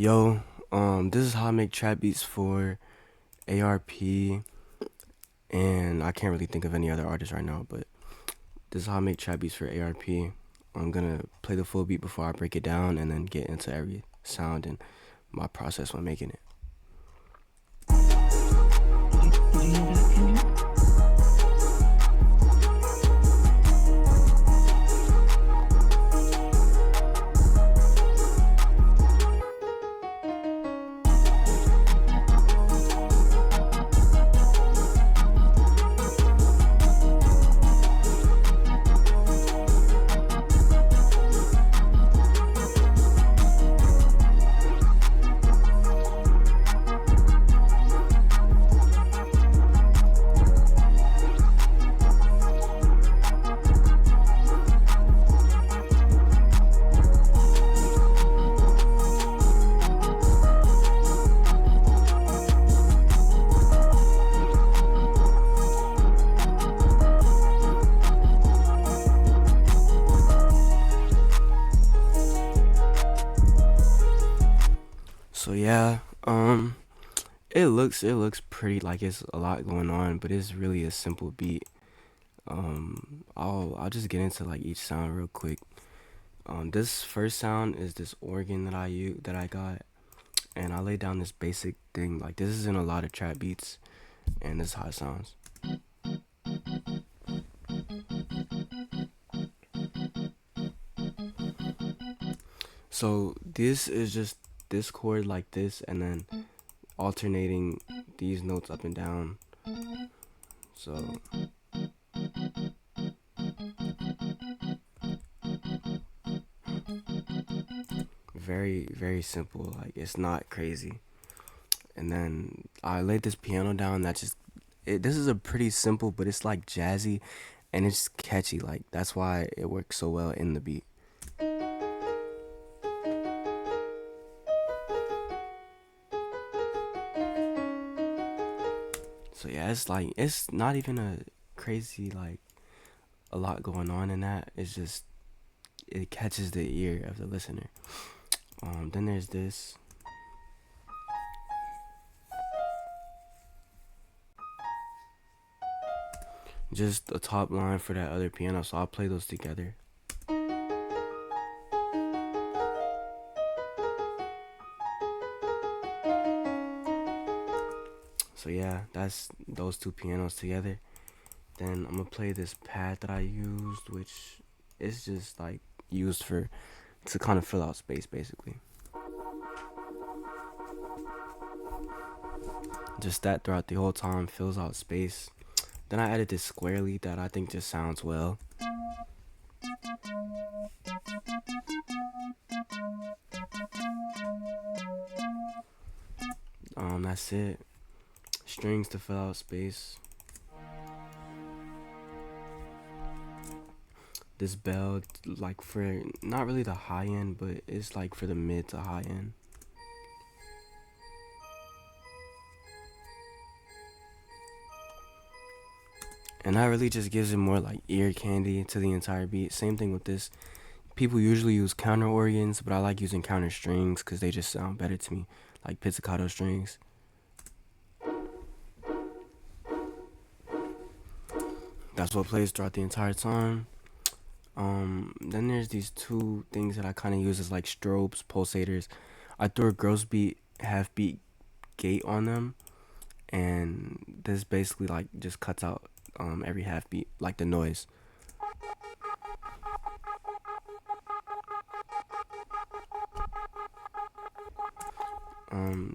Yo, this is how I make trap beats for ARP, and I can't really think of any other artists right now, but this is how I make trap beats for ARP. I'm gonna play the full beat before I break it down and then get into every sound and my process when making it. Did you hear that, Kendrick? So yeah, it looks pretty like it's a lot going on, but it's really a simple beat. I'll just get into like each sound real quick. This first sound is this organ that I got, and I laid down this basic thing. Like this is in a lot of trap beats, and this is how it sounds. So this is just this chord like this, and then alternating these notes up and down. So very simple, like it's not crazy. And then I laid this piano down that just this is a pretty simple, but it's like jazzy and it's catchy. Like that's why it works so well in the beat. So yeah, it's like it's not even a crazy like a lot going on in that. It's just it catches the ear of the listener. Then there's this. Just a top line for that other piano, so I'll play those together. So yeah, that's those two pianos together. Then I'm gonna play this pad that I used, which is just like used for to kind of fill out space basically. Just that throughout the whole time fills out space. Then I added this square lead that I think just sounds well. That's it. Strings to fill out space. This bell, like for not really the high end, but it's like for the mid to high end. And that really just gives it more like ear candy to the entire beat. Same thing with this. People usually use counter organs, but I like using counter strings because they just sound better to me, like pizzicato strings. That's what plays throughout the entire time. Then there's these two things that I kind of use as like strobes, pulsators. I threw a gross beat, half beat gate on them, and this basically like just cuts out every half beat, like the noise.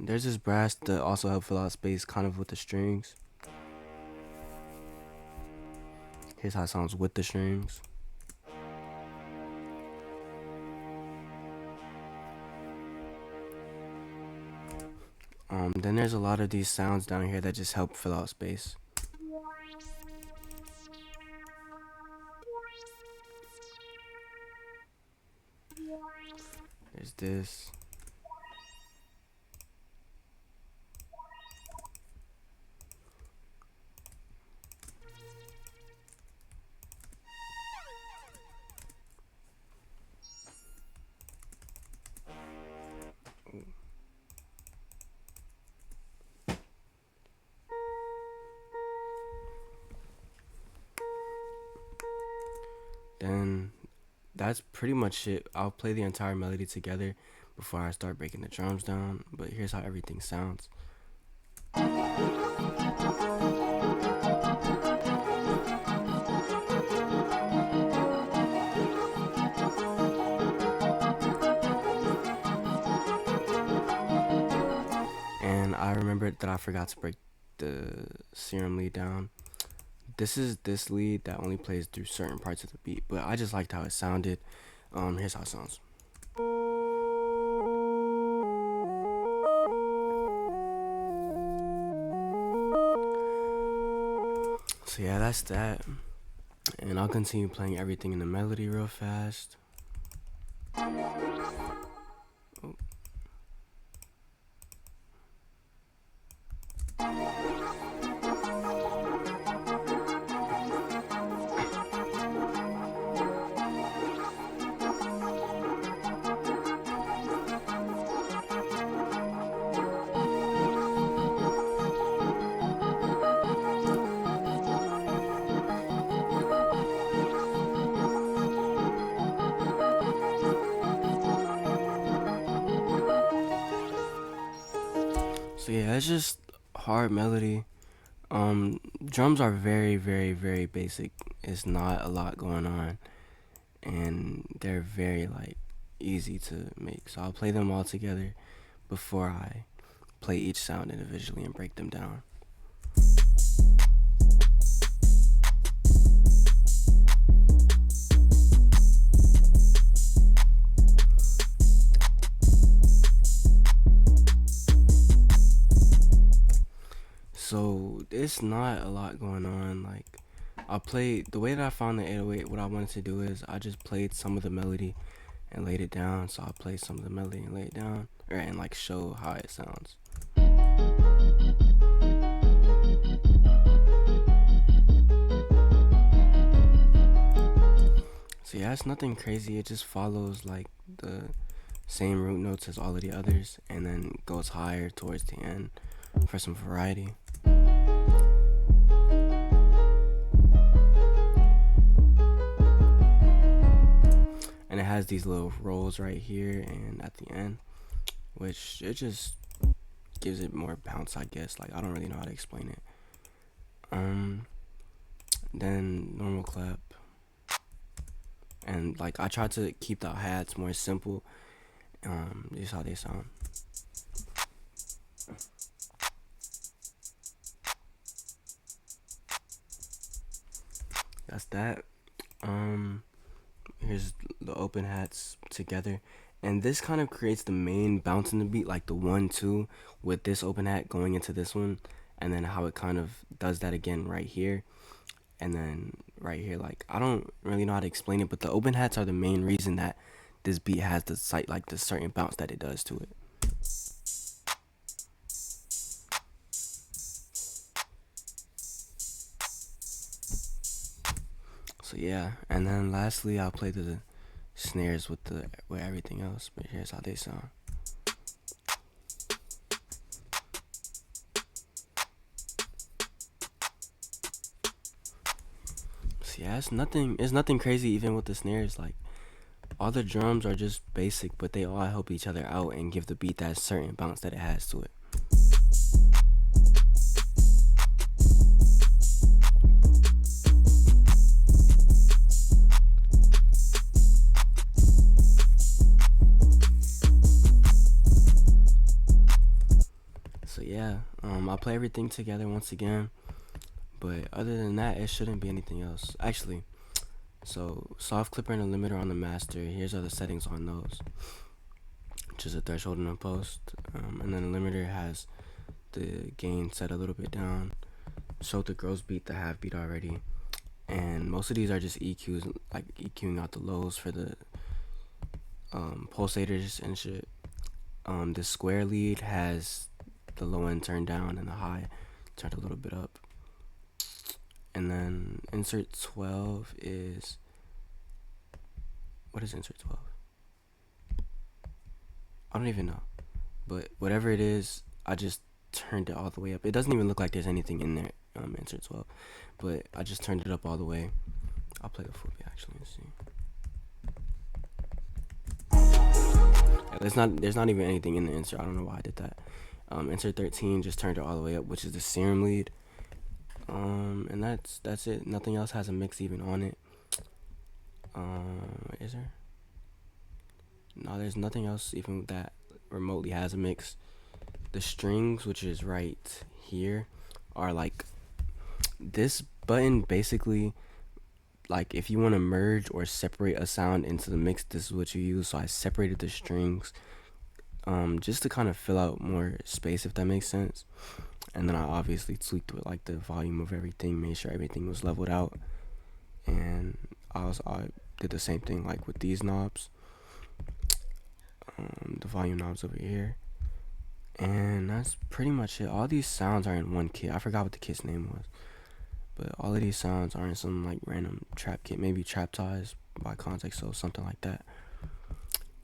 There's this brass that also help fill out space kind of with the strings. Here's how it sounds with the strings. Then there's a lot of these sounds down here that just help fill out space. There's this. Then that's pretty much it. I'll play the entire melody together before I start breaking the drums down, but here's how everything sounds. And I remembered that I forgot to break the serum lead down. This is this lead that only plays through certain parts of the beat, but I just liked how it sounded. Here's how it sounds. So yeah, that's that. And I'll continue playing everything in the melody real fast. Oh. So yeah, it's just hard melody. Drums are very, very, very basic. It's not a lot going on, and they're very like easy to make. So I'll play them all together before I play each sound individually and break them down. So it's not a lot going on. Like I'll play the way that I found the 808. What I wanted to do is I just played some of the melody and laid it down. So I'll play some of the melody and lay it down, or and like show how it sounds. So yeah, it's nothing crazy. It just follows like the same root notes as all of the others, and then goes higher towards the end for some variety. And it has these little rolls right here and at the end, which it just gives it more bounce, I guess. Like I don't really know how to explain it. Then normal clap, and like I tried to keep the hi-hats more simple. This is how they sound. That's that. Here's the open hats together, and this kind of creates the main bounce in the beat, like the 1-2 with this open hat going into this one, and then how it kind of does that again right here, and then right here. Like I don't really know how to explain it, but the open hats are the main reason that this beat has the sight, like the certain bounce that it does to it. So yeah, and then lastly I'll play the snares with everything else, but here's how they sound. So yeah, it's nothing crazy even with the snares. Like all the drums are just basic, but they all help each other out and give the beat that certain bounce that it has to it. So yeah, I'll play everything together once again, but other than that, it shouldn't be anything else. Actually, so soft clipper and a limiter on the master. Here's other settings on those, which is a threshold and a post, and then the limiter has the gain set a little bit down. Showed the gross beat, the half beat already, and most of these are just EQs, like EQing out the lows for the pulsators and shit. The square lead has the low end turned down and the high turned a little bit up. And then insert 12 is, what is insert 12? I don't even know, but whatever it is, I just turned it all the way up. It doesn't even look like there's anything in there, insert 12, but I just turned it up all the way. I'll play the full beat actually and see. There's not even anything in the insert. I don't know why I did that. Insert 13 just turned it all the way up, which is the serum lead. And that's it. Nothing else has a mix even on it. Is there? No, there's nothing else even that remotely has a mix. The strings, which is right here, are like this button basically. Like if you want to merge or separate a sound into the mix, this is what you use. So I separated the strings just to kind of fill out more space, if that makes sense. And then I obviously tweaked with like the volume of everything, made sure everything was leveled out. And I did the same thing like with these knobs, the volume knobs over here. And that's pretty much it. All these sounds are in one kit. I forgot what the kit's name was, but all of these sounds are in some like random trap kit, maybe Trap Ties by Natecxo, something like that.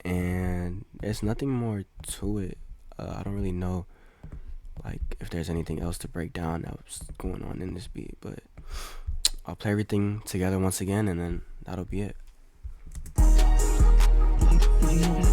And there's nothing more to it. I don't really know like if there's anything else to break down that was going on in this beat, but I'll play everything together once again, and then that'll be it. Do you know that?